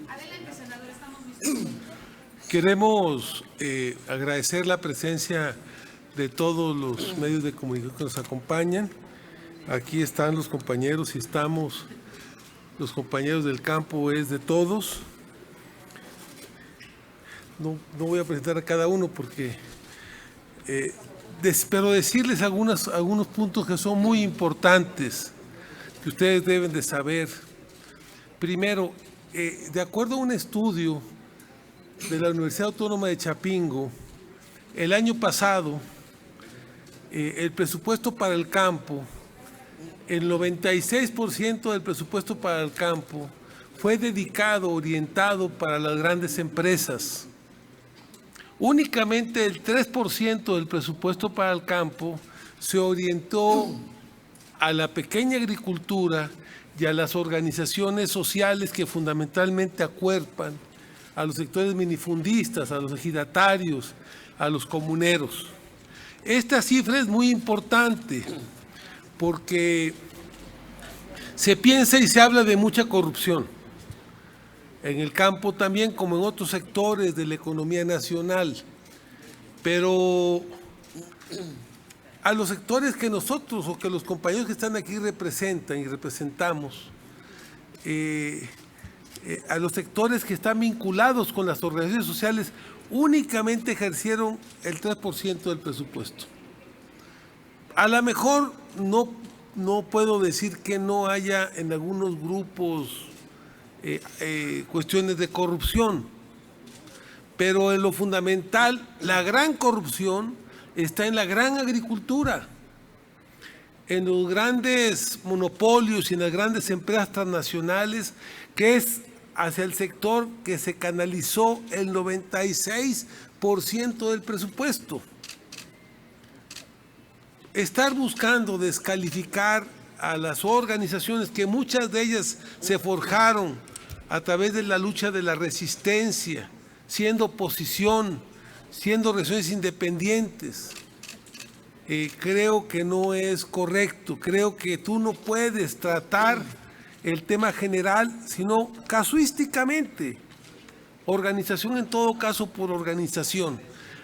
Adelante, senador, estamos listos. Queremos agradecer la presencia de todos los medios de comunicación que nos acompañan. Aquí están los compañeros y estamos, los compañeros del campo es de todos. No voy a presentar a cada uno porque, pero decirles algunos puntos que son muy importantes, que ustedes deben de saber. Primero, de acuerdo a un estudio de la Universidad Autónoma de Chapingo, el año pasado, el presupuesto para el campo, el 96% del presupuesto para el campo fue dedicado, orientado para las grandes empresas. Únicamente el 3% del presupuesto para el campo se orientó a la pequeña agricultura y a las organizaciones sociales que fundamentalmente acuerpan a los sectores minifundistas, a los ejidatarios, a los comuneros. Esta cifra es muy importante porque se piensa y se habla de mucha corrupción en el campo también, como en otros sectores de la economía nacional, pero a los sectores que nosotros o que los compañeros que están aquí representan y representamos, a los sectores que están vinculados con las organizaciones sociales, únicamente ejercieron el 3% del presupuesto. A lo mejor no puedo decir que no haya en algunos grupos cuestiones de corrupción, pero en lo fundamental, la gran corrupción está en la gran agricultura, en los grandes monopolios y en las grandes empresas transnacionales, que es hacia el sector que se canalizó el 96% del presupuesto. Estar buscando descalificar a las organizaciones, que muchas de ellas se forjaron a través de la lucha de la resistencia, siendo oposición, siendo organizaciones independientes, creo que no es correcto. Creo que tú no puedes tratar el tema general, sino casuísticamente, organización en todo caso por organización.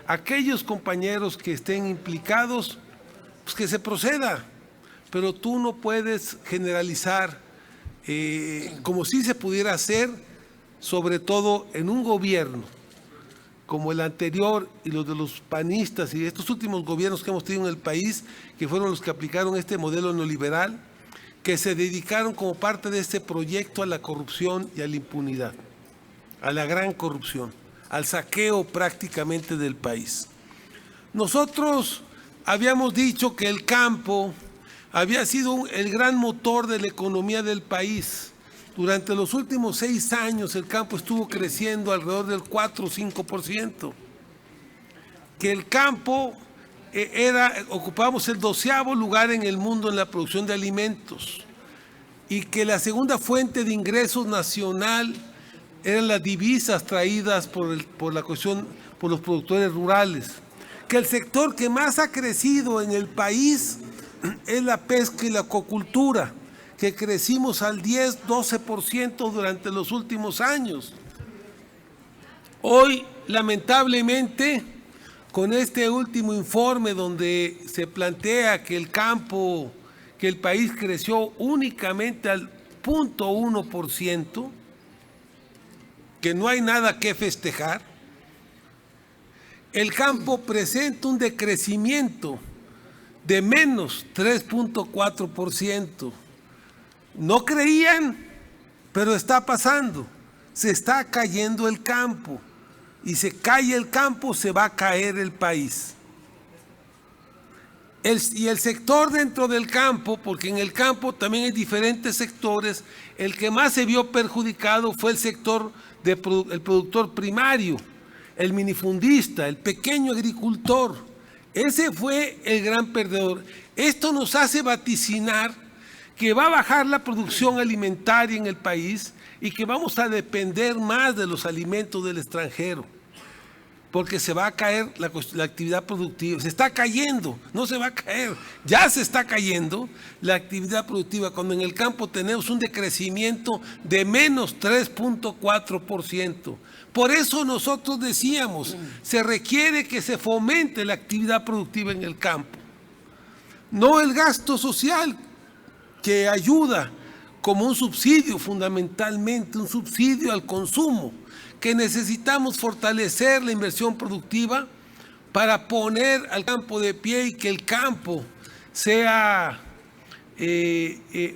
Aquellos compañeros que estén implicados, pues que se proceda, pero tú no puedes generalizar como si se pudiera hacer, sobre todo en un gobierno como el anterior y los de los panistas y estos últimos gobiernos que hemos tenido en el país, que fueron los que aplicaron este modelo neoliberal, que se dedicaron como parte de este proyecto a la corrupción y a la impunidad, a la gran corrupción, al saqueo prácticamente del país. Nosotros habíamos dicho que el campo había sido el gran motor de la economía del país. Durante los últimos 6 años el campo estuvo creciendo alrededor del 4 o 5%. Que el campo ocupamos el 12º lugar en el mundo en la producción de alimentos y que la segunda fuente de ingresos nacional eran las divisas traídas por los productores rurales. Que el sector que más ha crecido en el país es la pesca y la acuacultura, que crecimos al 10-12% durante los últimos años. Hoy, lamentablemente, con este último informe donde se plantea que el país creció únicamente al 0.1%, que no hay nada que festejar, el campo presenta un decrecimiento de menos 3.4%. No creían, pero está pasando. Se está cayendo el campo. Y se cae el campo, se va a caer el país. Y el sector dentro del campo, porque en el campo también hay diferentes sectores, el que más se vio perjudicado fue el sector del productor primario, el minifundista, el pequeño agricultor. Ese fue el gran perdedor. Esto nos hace vaticinar que va a bajar la producción alimentaria en el país y que vamos a depender más de los alimentos del extranjero. porque se va a caer la actividad productiva. Se está cayendo, no se va a caer, ya se está cayendo la actividad productiva, cuando en el campo tenemos un decrecimiento de menos 3.4%. Por eso nosotros decíamos, se requiere que se fomente la actividad productiva en el campo. No el gasto social, que ayuda como un subsidio, fundamentalmente un subsidio al consumo, que necesitamos fortalecer la inversión productiva para poner al campo de pie y que el campo sea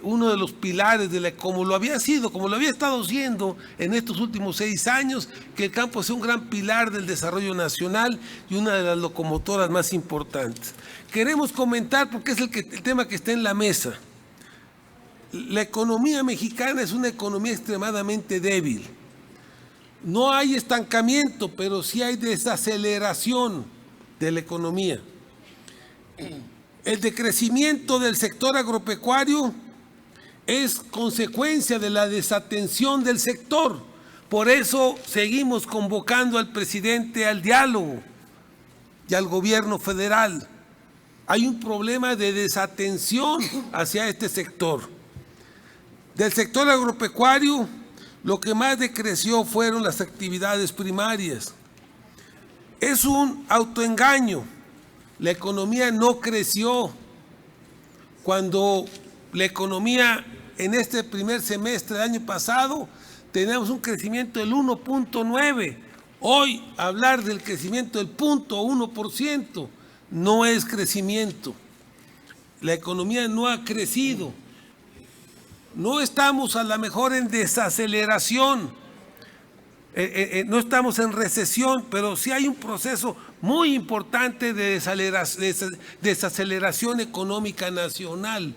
uno de los pilares como lo había sido, como lo había estado siendo en estos últimos 6 años, que el campo sea un gran pilar del desarrollo nacional y una de las locomotoras más importantes. Queremos comentar, porque es el tema que está en la mesa. La economía mexicana es una economía extremadamente débil. No hay estancamiento, pero sí hay desaceleración de la economía. El decrecimiento del sector agropecuario es consecuencia de la desatención del sector. Por eso seguimos convocando al presidente al diálogo y al gobierno federal. Hay un problema de desatención hacia este sector. Del sector agropecuario, lo que más decreció fueron las actividades primarias. Es un autoengaño. La economía no creció. Cuando la economía en este primer semestre del año pasado teníamos un crecimiento del 1.9%. Hoy hablar del crecimiento del 0.1% no es crecimiento. La economía no ha crecido. No estamos a lo mejor en desaceleración, no estamos en recesión, pero sí hay un proceso muy importante de desaceleración económica nacional.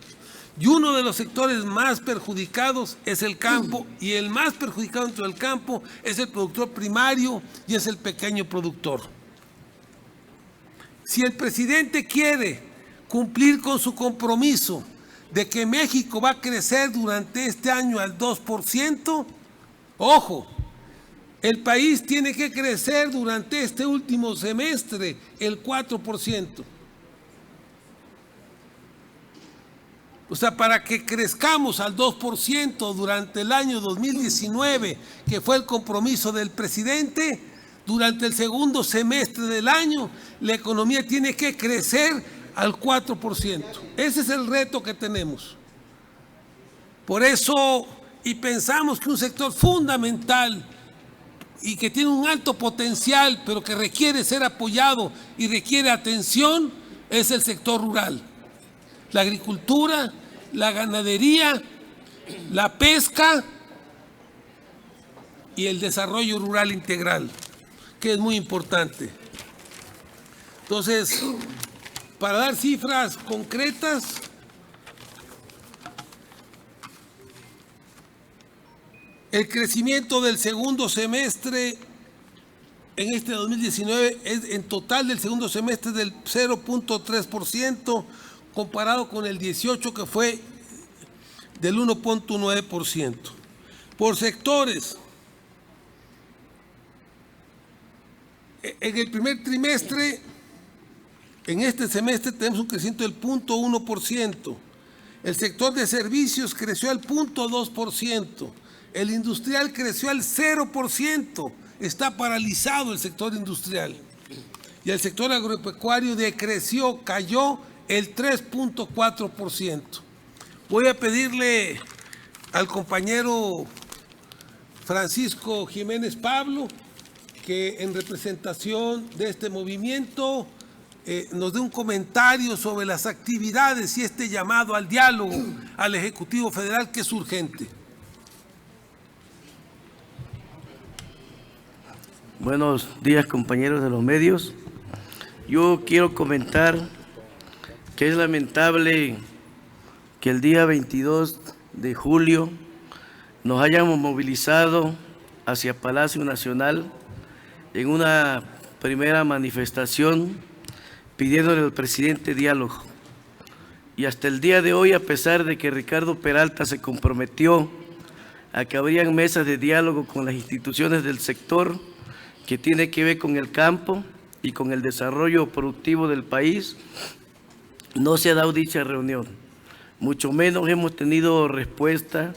Y uno de los sectores más perjudicados es el campo, y el más perjudicado dentro del campo es el productor primario y es el pequeño productor. Si el presidente quiere cumplir con su compromiso de que México va a crecer durante este año al 2%, ojo, el país tiene que crecer durante este último semestre el 4%. O sea, para que crezcamos al 2% durante el año 2019, que fue el compromiso del presidente, durante el segundo semestre del año, la economía tiene que crecer al 4%. Ese es el reto que tenemos. Por eso, y pensamos que un sector fundamental y que tiene un alto potencial, pero que requiere ser apoyado y requiere atención, es el sector rural. La agricultura, la ganadería, la pesca y el desarrollo rural integral, que es muy importante. Entonces, para dar cifras concretas, el crecimiento del segundo semestre en este 2019 es en total del segundo semestre del 0.3%, comparado con el 18 que fue del 1.9%. Por sectores, en el primer trimestre, en este semestre tenemos un crecimiento del 0.1%. El sector de servicios creció al 0.2%. El industrial creció al 0%. Está paralizado el sector industrial. Y el sector agropecuario decreció, cayó el 3.4%. Voy a pedirle al compañero Francisco Jiménez Pablo que en representación de este movimiento nos dé un comentario sobre las actividades y este llamado al diálogo al Ejecutivo Federal, que es urgente. Buenos días, compañeros de los medios. Yo quiero comentar que es lamentable que el día 22 de julio nos hayamos movilizado hacia Palacio Nacional en una primera manifestación pidiéndole al presidente diálogo. Y hasta el día de hoy, a pesar de que Ricardo Peralta se comprometió a que habrían mesas de diálogo con las instituciones del sector, que tiene que ver con el campo y con el desarrollo productivo del país, no se ha dado dicha reunión. Mucho menos hemos tenido respuesta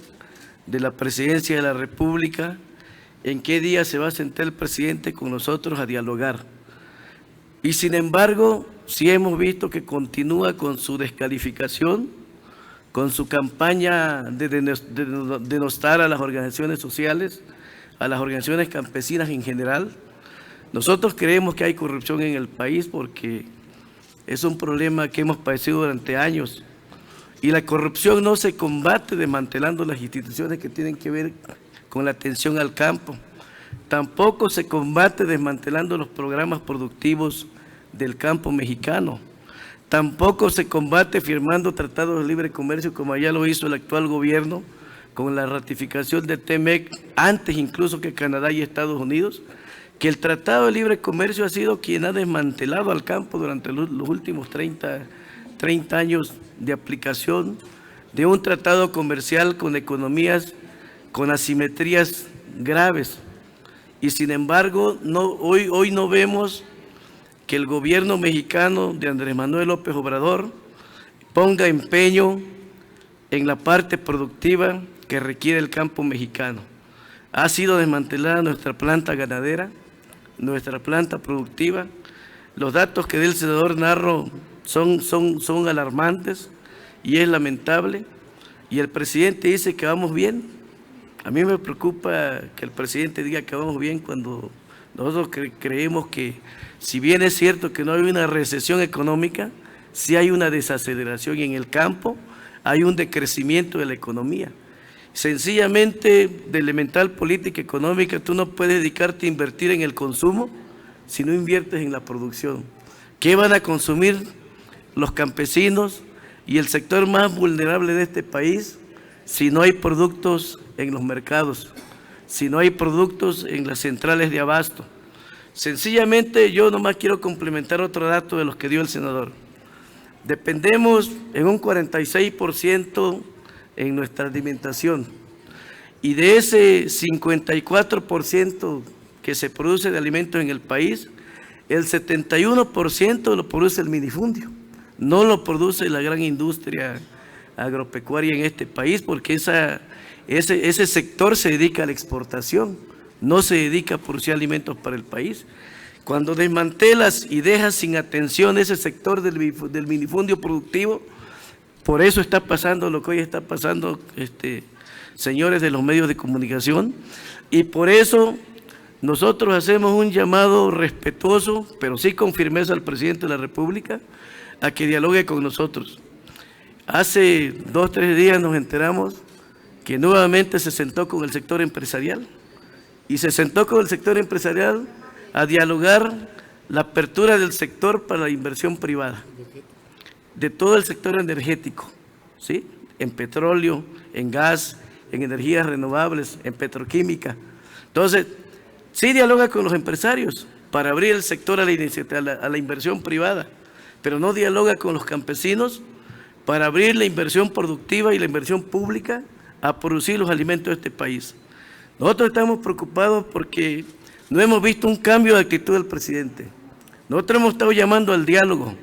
de la Presidencia de la República en qué día se va a sentar el presidente con nosotros a dialogar. Y sin embargo, sí hemos visto que continúa con su descalificación, con su campaña de denostar a las organizaciones sociales, a las organizaciones campesinas en general. Nosotros creemos que hay corrupción en el país porque es un problema que hemos padecido durante años. Y la corrupción no se combate desmantelando las instituciones que tienen que ver con la atención al campo. Tampoco se combate desmantelando los programas productivos del campo mexicano. Tampoco se combate firmando tratados de libre comercio como ya lo hizo el actual gobierno con la ratificación del TEMEC, antes incluso que Canadá y Estados Unidos, que el Tratado de Libre Comercio ha sido quien ha desmantelado al campo durante los últimos 30 años de aplicación de un tratado comercial con economías con asimetrías graves. Y sin embargo, hoy no vemos que el gobierno mexicano de Andrés Manuel López Obrador ponga empeño en la parte productiva que requiere el campo mexicano. Ha sido desmantelada nuestra planta ganadera, nuestra planta productiva. Los datos que dio el senador Narro son alarmantes y es lamentable. Y el presidente dice que vamos bien. A mí me preocupa que el presidente diga que vamos bien cuando nosotros creemos que, si bien es cierto que no hay una recesión económica, sí hay una desaceleración y en el campo hay un decrecimiento de la economía. Sencillamente, de elemental política económica, tú no puedes dedicarte a invertir en el consumo si no inviertes en la producción. ¿Qué van a consumir los campesinos y el sector más vulnerable de este país si no hay productos en los mercados, si no hay productos en las centrales de abasto? Sencillamente, yo nomás quiero complementar otro dato de los que dio el senador. Dependemos en un 46% en nuestra alimentación, y de ese 54% que se produce de alimentos en el país, el 71% lo produce el minifundio, no lo produce la gran industria agropecuaria en este país, porque ese sector se dedica a la exportación, no se dedica a producir alimentos para el país. Cuando desmantelas y dejas sin atención ese sector del minifundio productivo, por eso está pasando lo que hoy está pasando, señores de los medios de comunicación, y por eso nosotros hacemos un llamado respetuoso, pero sí con firmeza al presidente de la República, a que dialogue con nosotros. Hace 2 o 3 días nos enteramos que nuevamente se sentó con el sector empresarial, y se sentó con el sector empresarial a dialogar la apertura del sector para la inversión privada, de todo el sector energético, ¿sí? En petróleo, en gas, en energías renovables, en petroquímica. Entonces, sí dialoga con los empresarios para abrir el sector a la inversión privada, pero no dialoga con los campesinos para abrir la inversión productiva y la inversión pública a producir los alimentos de este país. Nosotros estamos preocupados porque no hemos visto un cambio de actitud del presidente. Nosotros hemos estado llamando al diálogo.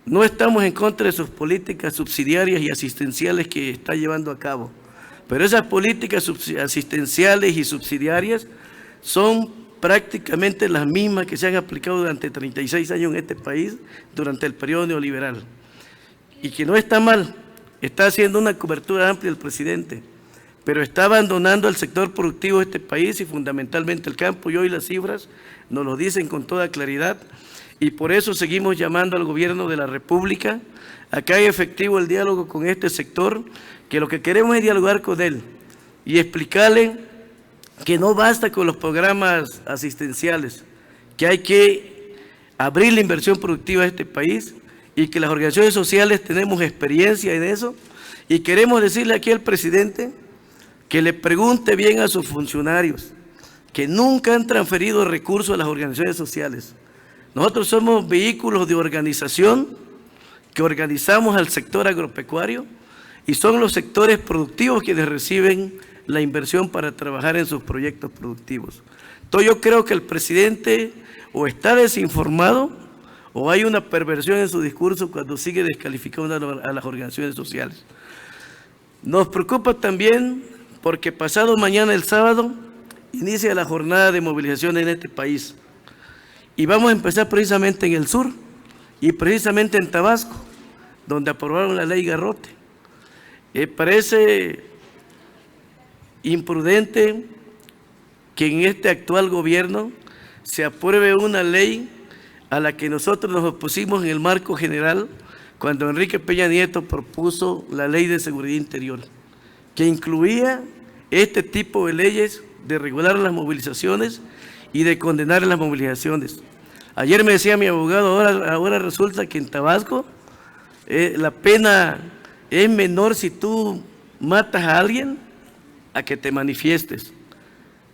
No estamos en contra de sus políticas subsidiarias y asistenciales que está llevando a cabo, pero esas políticas asistenciales y subsidiarias son prácticamente las mismas que se han aplicado durante 36 años en este país, durante el periodo neoliberal. Y que no está mal, está haciendo una cobertura amplia el presidente, pero está abandonando el sector productivo de este país y fundamentalmente el campo, y hoy las cifras nos lo dicen con toda claridad. Y por eso seguimos llamando al gobierno de la República a que haga efectivo el diálogo con este sector, que lo que queremos es dialogar con él y explicarle que no basta con los programas asistenciales, que hay que abrir la inversión productiva de este país y que las organizaciones sociales tenemos experiencia en eso, y queremos decirle aquí al presidente que le pregunte bien a sus funcionarios que nunca han transferido recursos a las organizaciones sociales. Nosotros somos vehículos de organización que organizamos al sector agropecuario, y son los sectores productivos quienes reciben la inversión para trabajar en sus proyectos productivos. Entonces yo creo que el presidente o está desinformado o hay una perversión en su discurso cuando sigue descalificando a las organizaciones sociales. Nos preocupa también porque pasado mañana, el sábado, inicia la jornada de movilización en este país. Y vamos a empezar precisamente en el sur y precisamente en Tabasco, donde aprobaron la ley Garrote. Parece imprudente que en este actual gobierno se apruebe una ley a la que nosotros nos opusimos en el marco general cuando Enrique Peña Nieto propuso la Ley de Seguridad Interior, que incluía este tipo de leyes de regular las movilizaciones y de condenar las movilizaciones. Ayer me decía mi abogado, ahora resulta que en Tabasco la pena es menor si tú matas a alguien a que te manifiestes.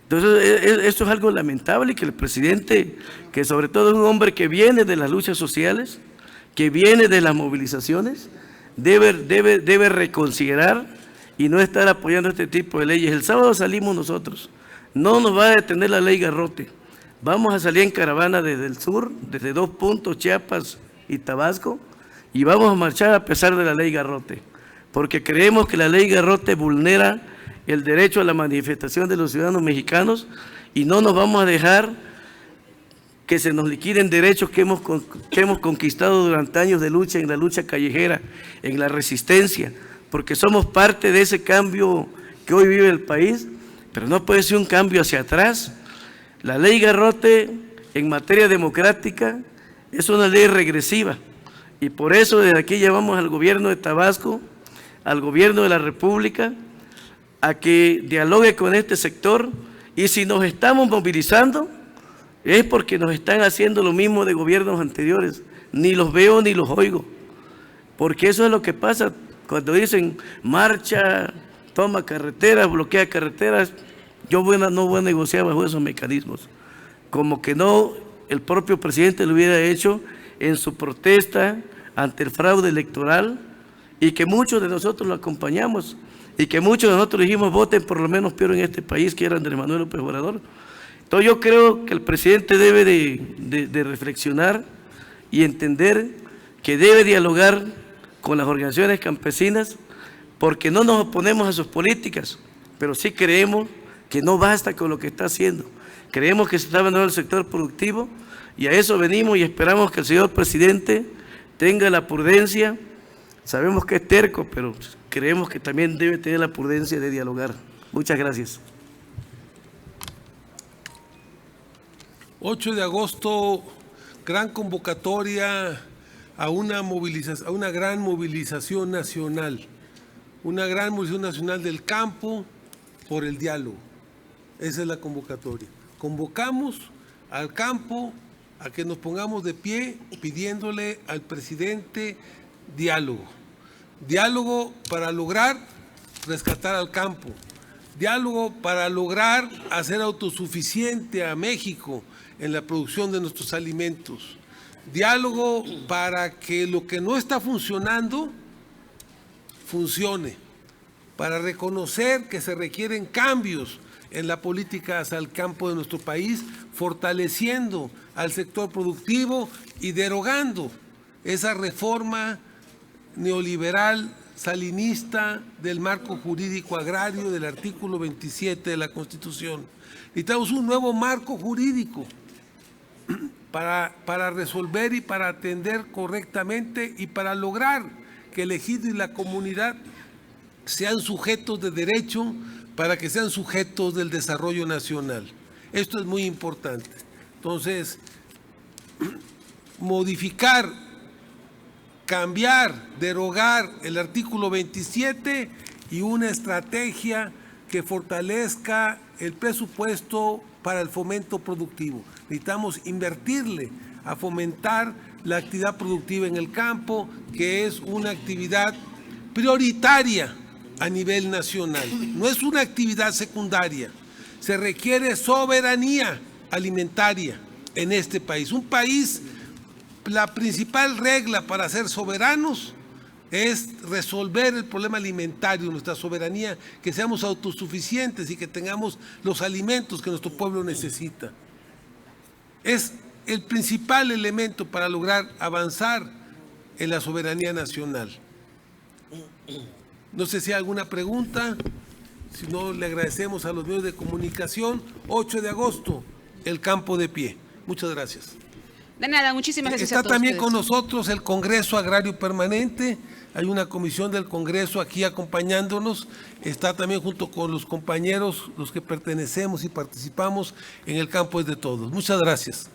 Entonces, esto es algo lamentable, que el presidente, que sobre todo es un hombre que viene de las luchas sociales, que viene de las movilizaciones, debe reconsiderar y no estar apoyando este tipo de leyes. El sábado salimos nosotros, no nos va a detener la ley Garrote. Vamos a salir en caravana desde el sur, desde 2 puntos, Chiapas y Tabasco, y vamos a marchar a pesar de la ley Garrote, porque creemos que la ley Garrote vulnera el derecho a la manifestación de los ciudadanos mexicanos y no nos vamos a dejar que se nos liquiden derechos que hemos conquistado durante años de lucha, en la lucha callejera, en la resistencia, porque somos parte de ese cambio que hoy vive el país, pero no puede ser un cambio hacia atrás. La ley Garrote en materia democrática es una ley regresiva y por eso desde aquí llamamos al gobierno de Tabasco, al gobierno de la República, a que dialogue con este sector, y si nos estamos movilizando es porque nos están haciendo lo mismo de gobiernos anteriores, ni los veo ni los oigo, porque eso es lo que pasa cuando dicen marcha, toma carreteras, bloquea carreteras. Yo no voy a negociar bajo esos mecanismos, como que no el propio presidente lo hubiera hecho en su protesta ante el fraude electoral y que muchos de nosotros lo acompañamos y que muchos de nosotros dijimos voten por lo menos peor en este país, que era Andrés Manuel López Obrador. Entonces yo creo que el presidente debe de reflexionar y entender que debe dialogar con las organizaciones campesinas, porque no nos oponemos a sus políticas, pero sí creemos que no basta con lo que está haciendo. Creemos que se está abandonando el sector productivo y a eso venimos y esperamos que el señor presidente tenga la prudencia. Sabemos que es terco, pero creemos que también debe tener la prudencia de dialogar. Muchas gracias. 8 de agosto, gran convocatoria a una gran movilización nacional. Una gran movilización nacional del campo por el diálogo. Esa es la convocatoria. Convocamos al campo a que nos pongamos de pie pidiéndole al presidente diálogo. Diálogo para lograr rescatar al campo. Diálogo para lograr hacer autosuficiente a México en la producción de nuestros alimentos. Diálogo para que lo que no está funcionando funcione. Para reconocer que se requieren cambios en la política hacia el campo de nuestro país, fortaleciendo al sector productivo y derogando esa reforma neoliberal salinista del marco jurídico agrario del artículo 27 de la Constitución. Necesitamos un nuevo marco jurídico para resolver y para atender correctamente y para lograr que el ejido y la comunidad sean sujetos de derecho, para que sean sujetos del desarrollo nacional. Esto es muy importante. Entonces, modificar, cambiar, derogar el artículo 27 y una estrategia que fortalezca el presupuesto para el fomento productivo. Necesitamos invertirle a fomentar la actividad productiva en el campo, que es una actividad prioritaria a nivel nacional. No es una actividad secundaria. Se requiere soberanía alimentaria en este país. Un país, la principal regla para ser soberanos es resolver el problema alimentario, nuestra soberanía, que seamos autosuficientes y que tengamos los alimentos que nuestro pueblo necesita. Es el principal elemento para lograr avanzar en la soberanía nacional. No sé si hay alguna pregunta, si no, le agradecemos a los medios de comunicación. 8 de agosto, el campo de pie. Muchas gracias. De nada, muchísimas gracias a Está todos también ustedes. con nosotros el Congreso Agrario Permanente. Hay una comisión del Congreso aquí acompañándonos. Está también junto con los compañeros, los que pertenecemos y participamos en el campo es de todos. Muchas gracias.